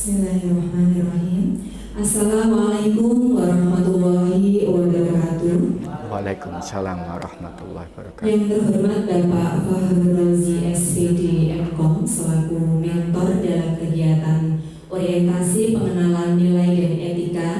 Bismillahirrahmanirrahim. Assalamualaikum warahmatullahi wabarakatuh. Waalaikumsalam warahmatullahi wabarakatuh. Yang terhormat Bapak Fahrul Razi SPD MKOM selaku mentor dalam kegiatan orientasi pengenalan nilai dan etika.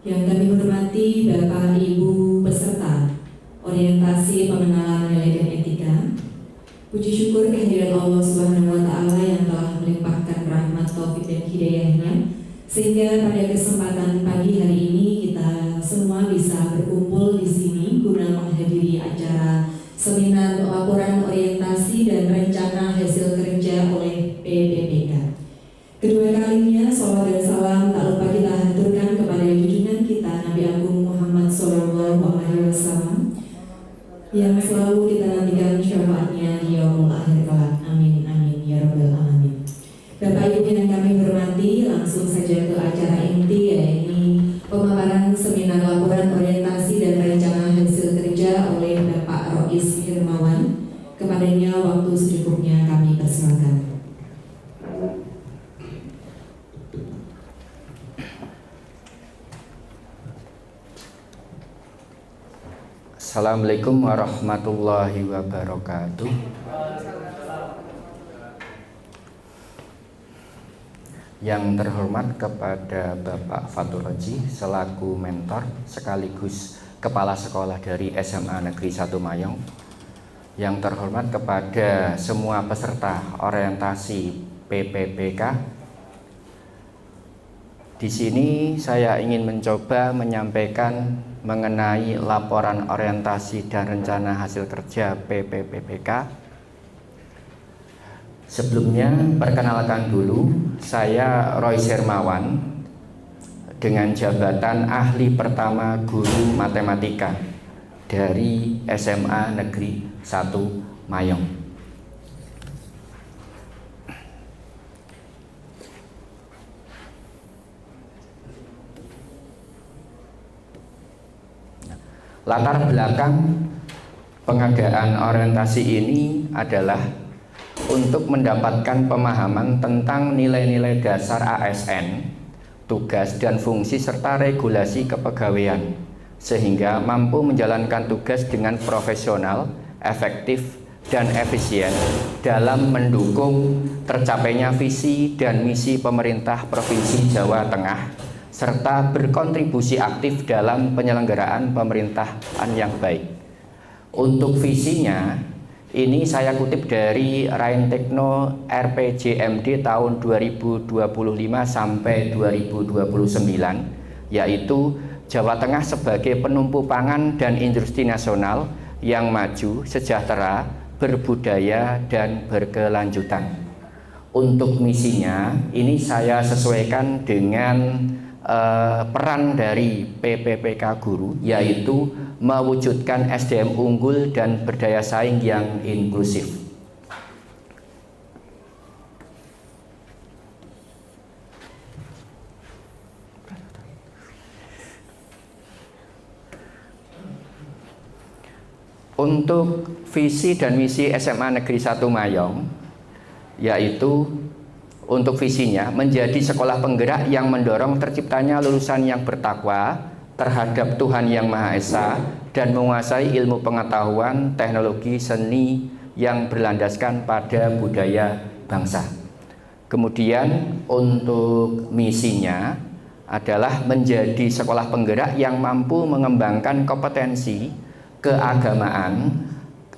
Yang kami hormati Bapak Ibu peserta orientasi pengenalan nilai dan etika. Puji syukur kehadiran Allah Subhanahu wa Ta'ala yang telah melimpahkan rahmat, taufik dan hidayahnya, sehingga pada kesempatan pagi hari ini kita semua bisa berkumpul di sini guna menghadiri acara seminar laporan orientasi dan rencana hasil kerja oleh PPPK. Kedua kalinya salawat dan salam tak lupa kita haturkan kepada junjungan kita Nabi Agung Muhammad SAW yang selalu kita nantikan syafaatnya di yaumul akhir kelak. Amin amin ya rabbal alamin. Bapak Ibu yang kami hormati, langsung saja ke acara inti, yaitu pemaparan seminar laporan orientasi dan rencana hasil kerja oleh Bapak Rois Hirmawan. Kepadanya waktu secukupnya kami persilakan. Assalamualaikum warahmatullahi wabarakatuh. Yang terhormat kepada Bapak Fathur Razi selaku mentor sekaligus Kepala Sekolah dari SMA Negeri 1 Mayong. Yang terhormat kepada semua peserta orientasi PPPK. Di sini saya ingin mencoba menyampaikan mengenai laporan orientasi dan rencana hasil kerja PPPK. Sebelumnya perkenalkan dulu, saya Rois Hirmawan dengan jabatan ahli pertama guru matematika dari SMA Negeri 1 Mayong. Latar belakang pengadaan orientasi ini adalah untuk mendapatkan pemahaman tentang nilai-nilai dasar ASN, tugas dan fungsi serta regulasi kepegawaian, sehingga mampu menjalankan tugas dengan profesional, efektif, dan efisien dalam mendukung tercapainya visi dan misi pemerintah Provinsi Jawa Tengah, serta berkontribusi aktif dalam penyelenggaraan pemerintahan yang baik. Untuk visinya, ini saya kutip dari Rain Tekno RPJMD tahun 2025 sampai 2029, yaitu Jawa Tengah sebagai penumpu pangan dan industri nasional yang maju, sejahtera, berbudaya, dan berkelanjutan. Untuk misinya, ini saya sesuaikan dengan peran dari PPPK Guru, yaitu mewujudkan SDM unggul dan berdaya saing yang inklusif. Untuk visi dan misi SMA Negeri 1 Mayong, yaitu untuk visinya menjadi sekolah penggerak yang mendorong terciptanya lulusan yang bertakwa terhadap Tuhan Yang Maha Esa dan menguasai ilmu pengetahuan, teknologi, seni yang berlandaskan pada budaya bangsa. Kemudian untuk misinya adalah menjadi sekolah penggerak yang mampu mengembangkan kompetensi keagamaan,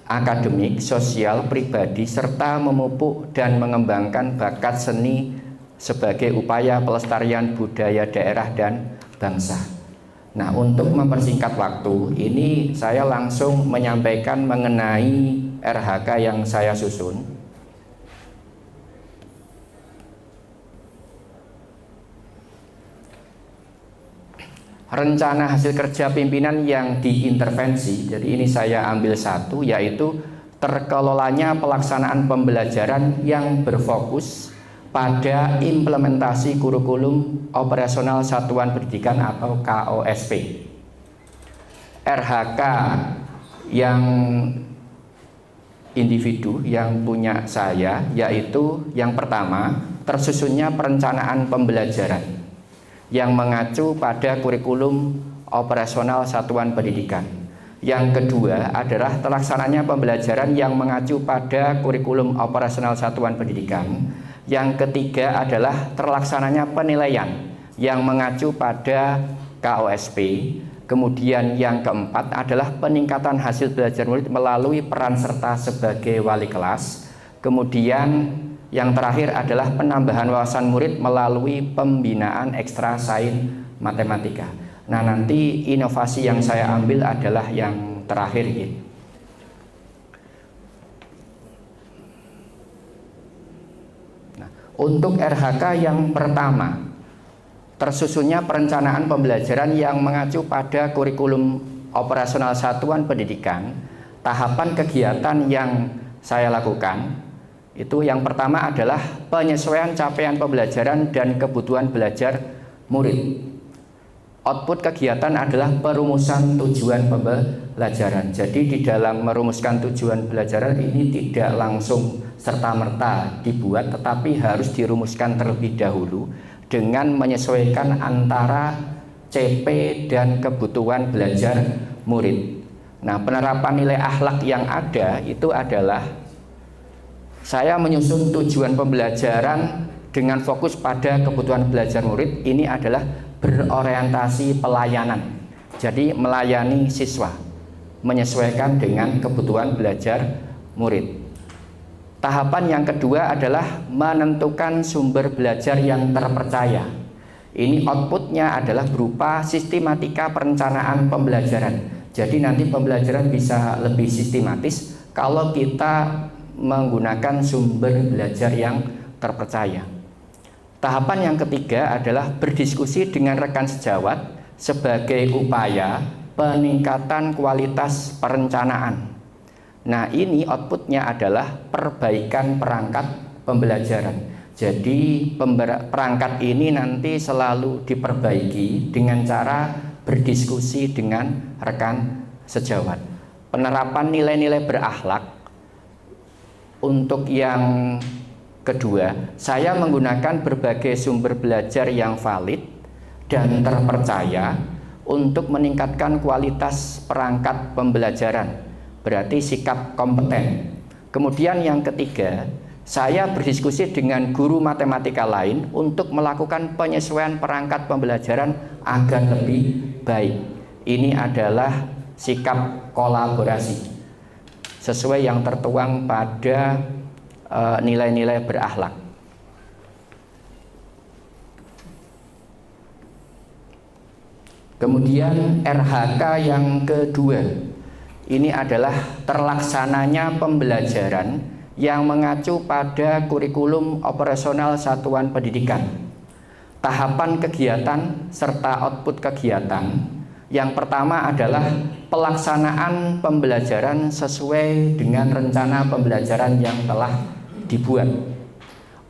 akademik, sosial, pribadi, serta memupuk dan mengembangkan bakat seni sebagai upaya pelestarian budaya daerah dan bangsa. Nah, untuk mempersingkat waktu, ini saya langsung menyampaikan mengenai RHK yang saya susun. Rencana hasil kerja pimpinan yang diintervensi, jadi ini saya ambil satu, yaitu terkelolanya pelaksanaan pembelajaran yang berfokus pada implementasi kurikulum operasional satuan pendidikan atau KOSP. RHK yang individu yang punya saya, yaitu yang pertama tersusunnya perencanaan pembelajaran yang mengacu pada kurikulum operasional satuan pendidikan. Yang kedua adalah terlaksananya pembelajaran yang mengacu pada kurikulum operasional satuan pendidikan. Yang ketiga adalah terlaksananya penilaian yang mengacu pada KOSP. Kemudian yang keempat adalah peningkatan hasil belajar murid melalui peran serta sebagai wali kelas. Kemudian yang terakhir adalah penambahan wawasan murid melalui pembinaan ekstra sains matematika. Nah, nanti inovasi yang saya ambil adalah yang terakhir gitu. Nah, untuk RHK yang pertama, tersusunnya perencanaan pembelajaran yang mengacu pada kurikulum operasional satuan pendidikan. Tahapan kegiatan yang saya lakukan itu yang pertama adalah penyesuaian capaian pembelajaran dan kebutuhan belajar murid. Output kegiatan adalah perumusan tujuan pembelajaran. Jadi di dalam merumuskan tujuan pembelajaran ini tidak langsung serta-merta dibuat, tetapi harus dirumuskan terlebih dahulu dengan menyesuaikan antara CP dan kebutuhan belajar murid. Nah, penerapan nilai akhlak yang ada itu adalah saya menyusun tujuan pembelajaran dengan fokus pada kebutuhan belajar murid. Ini adalah berorientasi pelayanan. Jadi melayani siswa, menyesuaikan dengan kebutuhan belajar murid. Tahapan yang kedua adalah menentukan sumber belajar yang terpercaya. Ini outputnya adalah berupa sistematika perencanaan pembelajaran. Jadi nanti pembelajaran bisa lebih sistematis kalau kita menggunakan sumber belajar yang terpercaya. Tahapan yang ketiga adalah berdiskusi dengan rekan sejawat sebagai upaya peningkatan kualitas perencanaan. Nah, ini outputnya adalah perbaikan perangkat pembelajaran. Jadi perangkat ini nanti selalu diperbaiki dengan cara berdiskusi dengan rekan sejawat. Penerapan nilai-nilai berakhlak. Untuk yang kedua, saya menggunakan berbagai sumber belajar yang valid dan terpercaya untuk meningkatkan kualitas perangkat pembelajaran. Berarti sikap kompeten. Kemudian yang ketiga, saya berdiskusi dengan guru matematika lain untuk melakukan penyesuaian perangkat pembelajaran agar lebih baik. Ini adalah sikap kolaborasi sesuai yang tertuang pada nilai-nilai berakhlak. Kemudian RHK yang kedua, ini adalah terlaksananya pembelajaran yang mengacu pada kurikulum operasional satuan pendidikan. Tahapan kegiatan serta output kegiatan. Yang pertama adalah pelaksanaan pembelajaran sesuai dengan rencana pembelajaran yang telah dibuat.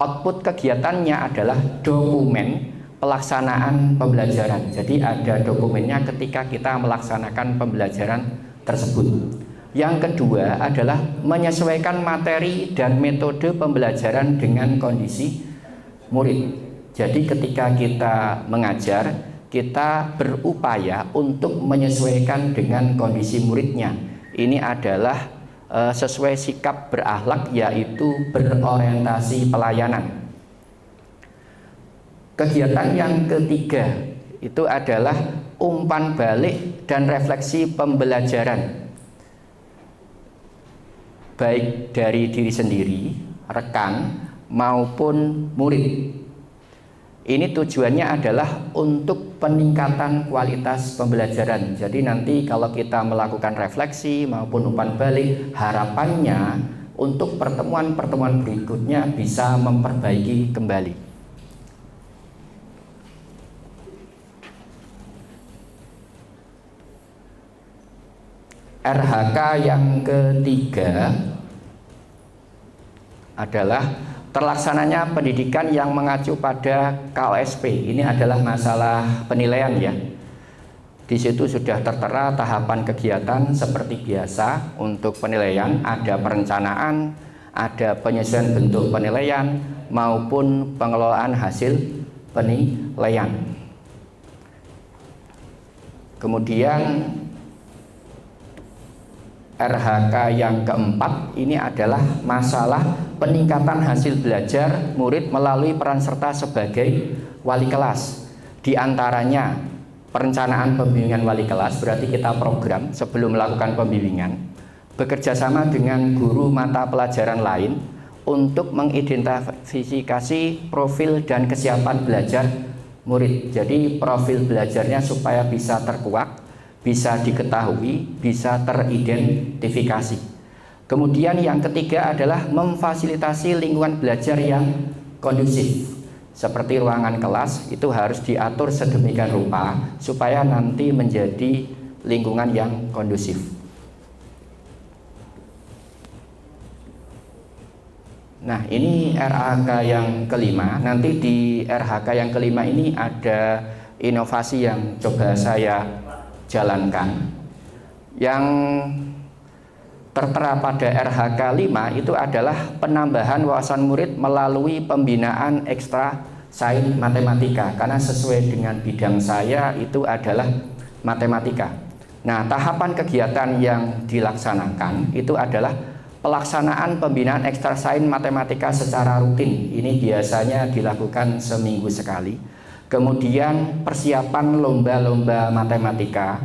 Output kegiatannya adalah dokumen pelaksanaan pembelajaran. Jadi ada dokumennya ketika kita melaksanakan pembelajaran tersebut. Yang kedua adalah menyesuaikan materi dan metode pembelajaran dengan kondisi murid. Jadi ketika kita mengajar, kita berupaya untuk menyesuaikan dengan kondisi muridnya. Ini adalah sesuai sikap berakhlak, yaitu berorientasi pelayanan. Kegiatan yang ketiga itu adalah umpan balik dan refleksi pembelajaran, baik dari diri sendiri, rekan, maupun murid. Ini tujuannya adalah untuk peningkatan kualitas pembelajaran. Jadi nanti kalau kita melakukan refleksi maupun umpan balik, harapannya untuk pertemuan-pertemuan berikutnya bisa memperbaiki kembali. RHK yang ketiga adalah terlaksananya pendidikan yang mengacu pada KOSP. Ini adalah masalah penilaian ya. Di situ sudah tertera tahapan kegiatan seperti biasa. Untuk penilaian ada perencanaan, ada penyesuaian bentuk penilaian maupun pengelolaan hasil penilaian. Kemudian RHK yang keempat ini adalah masalah peningkatan hasil belajar murid melalui peran serta sebagai wali kelas. Di antaranya perencanaan pembimbingan wali kelas, berarti kita program sebelum melakukan pembimbingan, bekerja sama dengan guru mata pelajaran lain untuk mengidentifikasi profil dan kesiapan belajar murid. Jadi profil belajarnya supaya bisa terkuak, bisa diketahui, bisa teridentifikasi. Kemudian yang ketiga adalah memfasilitasi lingkungan belajar yang kondusif. Seperti ruangan kelas itu harus diatur sedemikian rupa supaya nanti menjadi lingkungan yang kondusif. Nah, ini RHK yang kelima. Nanti di RHK yang kelima ini ada inovasi yang coba saya jalankan. Yang tertera pada RHK 5 itu adalah penambahan wawasan murid melalui pembinaan ekstra sains matematika, karena sesuai dengan bidang saya itu adalah matematika. Nah, tahapan kegiatan yang dilaksanakan itu adalah pelaksanaan pembinaan ekstra sains matematika secara rutin. Ini biasanya dilakukan seminggu sekali. Kemudian persiapan lomba-lomba matematika.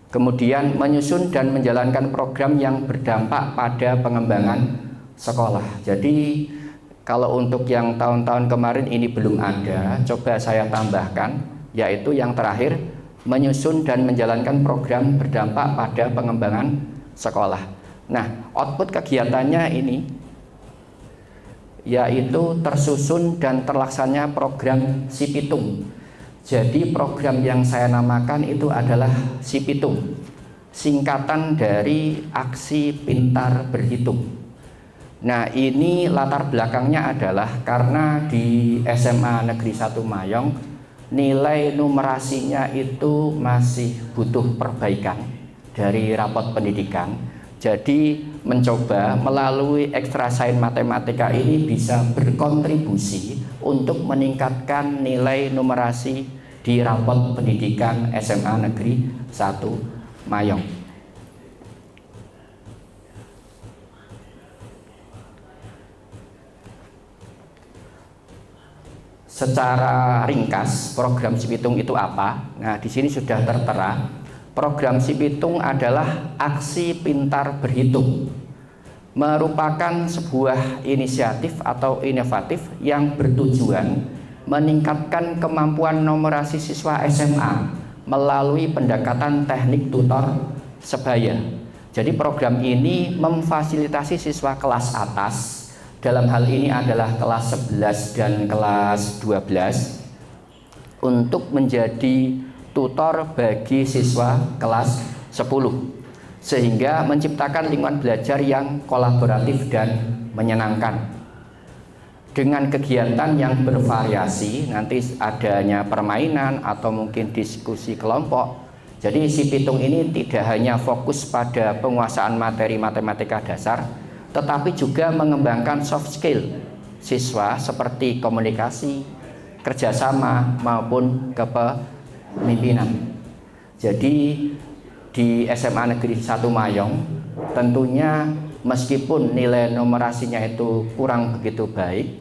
Kemudian menyusun dan menjalankan program yang berdampak pada pengembangan sekolah. Jadi kalau untuk yang tahun-tahun kemarin ini belum ada, coba saya tambahkan, yaitu yang terakhir, menyusun dan menjalankan program berdampak pada pengembangan sekolah. Nah, output kegiatannya ini yaitu tersusun dan terlaksananya program Sipitung. Jadi program yang saya namakan itu adalah Sipitung, singkatan dari Aksi Pintar Berhitung. Nah, ini latar belakangnya adalah karena di SMA Negeri 1 Mayong nilai numerasinya itu masih butuh perbaikan dari rapot pendidikan. Jadi mencoba melalui ekstra sains matematika ini bisa berkontribusi untuk meningkatkan nilai numerasi di rapot pendidikan SMA Negeri 1 Mayong. Secara ringkas, program Sipitung itu apa? Nah, di sini sudah tertera. Program Sipitung adalah aksi pintar berhitung, merupakan sebuah inisiatif atau inovatif yang bertujuan meningkatkan kemampuan numerasi siswa SMA melalui pendekatan teknik tutor sebaya. Jadi program ini memfasilitasi siswa kelas atas, dalam hal ini adalah kelas 11 dan kelas 12, untuk menjadi tutor bagi siswa kelas 10, sehingga menciptakan lingkungan belajar yang kolaboratif dan menyenangkan. Dengan kegiatan yang bervariasi, nanti adanya permainan atau mungkin diskusi kelompok. Jadi Sipitung ini tidak hanya fokus pada penguasaan materi matematika dasar, tetapi juga mengembangkan soft skill siswa seperti komunikasi, kerjasama maupun kepemimpinan. Jadi di SMA Negeri 1 Mayong tentunya meskipun nilai numerasinya itu kurang begitu baik,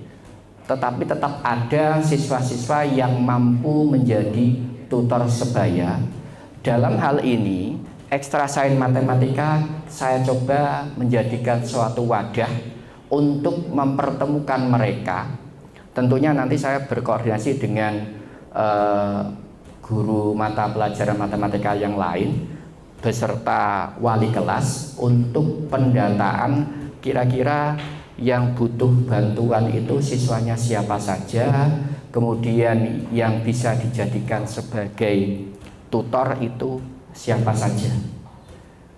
tetapi tetap ada siswa-siswa yang mampu menjadi tutor sebaya. Dalam hal ini ekstra sains matematika saya coba menjadikan suatu wadah untuk mempertemukan mereka. Tentunya nanti saya berkoordinasi dengan guru mata pelajaran matematika yang lain beserta wali kelas untuk pendataan kira-kira yang butuh bantuan itu siswanya siapa saja, kemudian yang bisa dijadikan sebagai tutor itu siapa saja.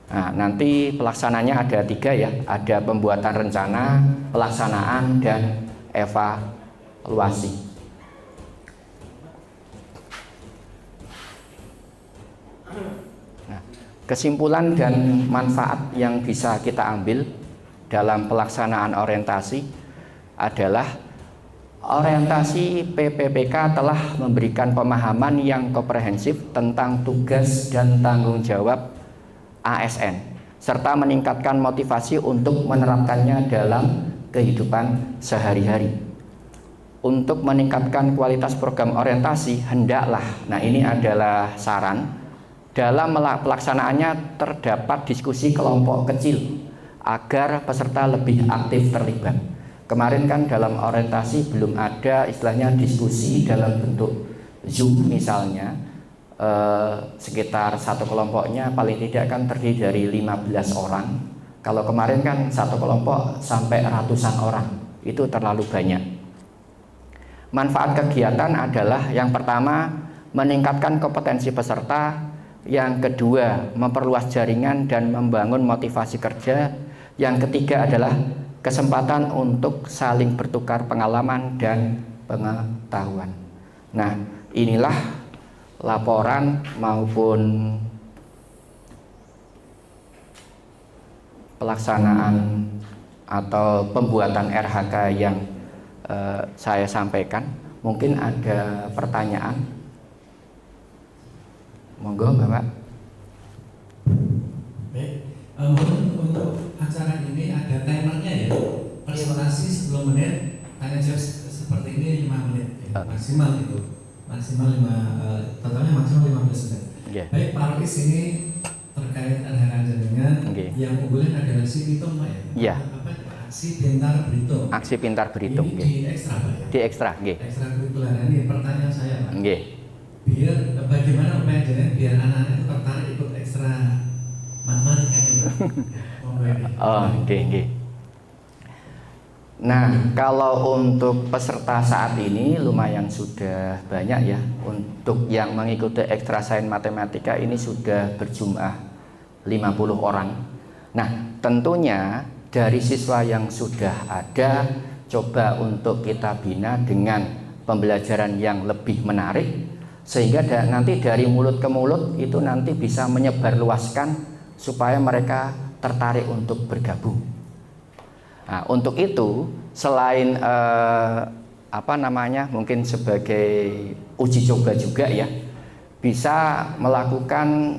Nah, nanti pelaksananya ada 3 ya, ada pembuatan rencana, pelaksanaan, dan evaluasi. Kesimpulan dan manfaat yang bisa kita ambil dalam pelaksanaan orientasi adalah orientasi PPPK telah memberikan pemahaman yang komprehensif tentang tugas dan tanggung jawab ASN serta meningkatkan motivasi untuk menerapkannya dalam kehidupan sehari-hari. Untuk meningkatkan kualitas program orientasi hendaklah, nah ini adalah saran, dalam pelaksanaannya terdapat diskusi kelompok kecil agar peserta lebih aktif terlibat. Kemarin kan dalam orientasi belum ada istilahnya diskusi dalam bentuk Zoom misalnya, sekitar satu kelompoknya paling tidak kan terdiri dari 15 orang. Kalau kemarin kan satu kelompok sampai ratusan orang, itu terlalu banyak. Manfaat kegiatan adalah yang pertama meningkatkan kompetensi peserta, yang kedua memperluas jaringan dan membangun motivasi kerja, yang ketiga adalah kesempatan untuk saling bertukar pengalaman dan pengetahuan. Nah, inilah laporan maupun pelaksanaan atau pembuatan RHK yang saya sampaikan. Mungkin ada pertanyaan. Monggo, Bapak. Baik, untuk acara ini ada timernya ya. Presentasi 10 menit, tanya jawab seperti ini 5 menit ya. Maksimal itu. Maksimal totalnya maksimal 15 menit. Yeah. Baik, Pak Rois ini terkait RHK jaringan yang unggulan adalah si Pitung Pak ya? Iya. Aksi Pintar Berhitung. Aksi Pintar Berhitung. Ini di ekstra Pak ya? Di ekstra, nggih. Ekstra kurikuler. Ini pertanyaan saya Pak. Nggih. Biar bagaimana upaya jaringan biar anak-anak itu tertarik ikut ekstra matematika itu. Oh, nggih. Nah, kalau untuk peserta saat ini lumayan sudah banyak ya. Untuk yang mengikuti ekstra sains matematika ini sudah berjumlah 50 orang. Nah, tentunya dari siswa yang sudah ada, coba untuk kita bina dengan pembelajaran yang lebih menarik, sehingga nanti dari mulut ke mulut itu nanti bisa menyebarluaskan supaya mereka tertarik untuk bergabung. Nah, untuk itu selain mungkin sebagai uji coba juga ya, bisa melakukan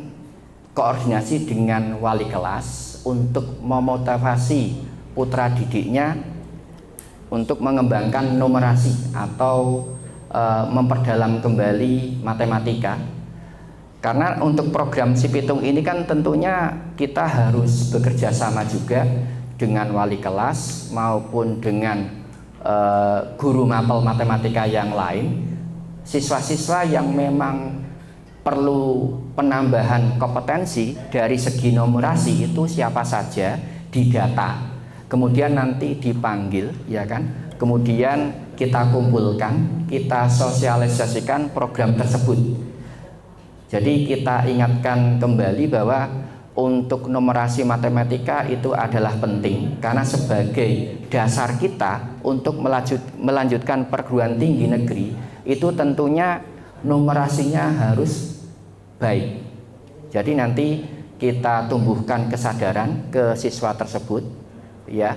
koordinasi dengan wali kelas untuk memotivasi putra didiknya untuk mengembangkan numerasi atau memperdalam kembali matematika. Karena untuk program Si Pitung ini kan tentunya kita harus bekerja sama juga dengan wali kelas maupun dengan guru mapel matematika yang lain. Siswa-siswa yang memang perlu penambahan kompetensi dari segi numerasi itu siapa saja didata, kemudian nanti dipanggil, ya kan? Kemudian kita kumpulkan, kita sosialisasikan program tersebut. Jadi kita ingatkan kembali bahwa untuk numerasi matematika itu adalah penting karena sebagai dasar kita untuk melanjutkan perguruan tinggi negeri itu tentunya numerasinya harus baik. Jadi nanti kita tumbuhkan kesadaran ke siswa tersebut ya.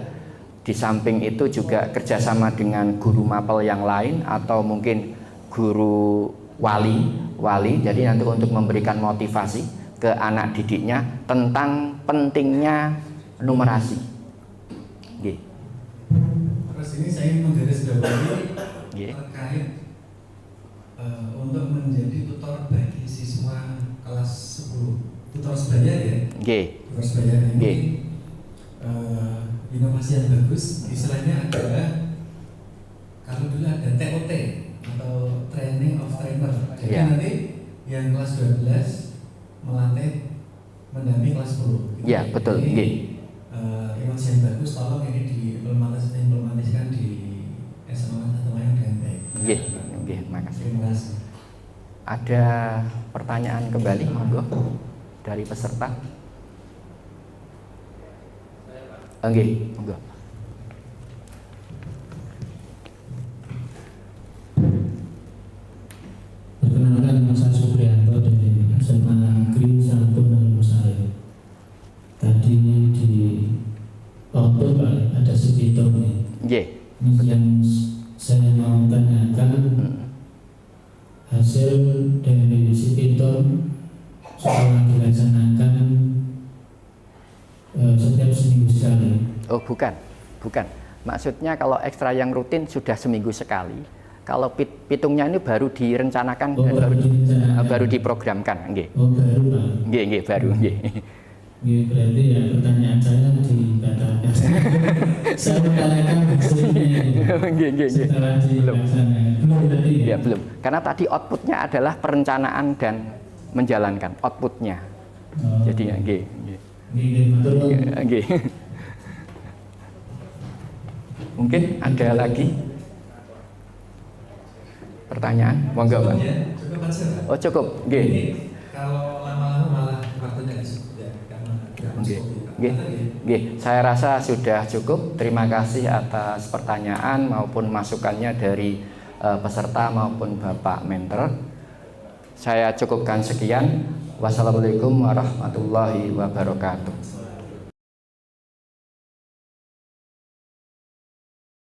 Di samping itu juga kerjasama dengan guru mapel yang lain atau mungkin guru wali. Jadi nanti untuk memberikan motivasi ke anak didiknya tentang pentingnya numerasi. Oke. Terus ini saya menggarisbawahi terkait untuk menjadi tutor bagi siswa kelas 10, tutor sebaya ya. Tutor sebaya ini inovasi yang bagus, istilahnya adalah kalau dulu ada TOT atau Training of Trainer. Jadi nanti yang kelas 12 melatih mendampingi kelas 10. Iya, betul. Inovasi yang bagus, tolong ini diimplementasikan di SMA atau yang dengan baik. Terima kasih. Terima kasih. Ada pertanyaan kembali, monggo dari peserta. Monggo. Perkenalkan, nama saya Supriyanto dari SMA Negeri 1 Mangunkusumo. Tadi di waktu Pak bukan. Maksudnya kalau ekstra yang rutin sudah seminggu sekali. Kalau pitungnya ini baru direncanakan dan baru diprogramkan, nggih. Oh, baru Pak. Nggih, baru, nggih. Nggih, berarti ya pertanyaan saya dibatalkan. Saya mengatakan hasilnya Nggih. setelah dilaksanakan. Belum tadi Ya, belum. Karena tadi outputnya adalah perencanaan dan menjalankan outputnya. Oh. Jadi ya, nggih. Nggih, matur nuwun. Nggih. Mungkin ada lagi pertanyaan? Monggo, Pak. Cukup aja, Pak. Oh, cukup. Nggih. Ini kalau lama-lama malah waktunya nggak cukup ya, karena Nggih. Nggih, saya rasa sudah cukup. Terima kasih atas pertanyaan maupun masukannya dari peserta maupun Bapak mentor. Saya cukupkan sekian. Wassalamualaikum warahmatullahi wabarakatuh.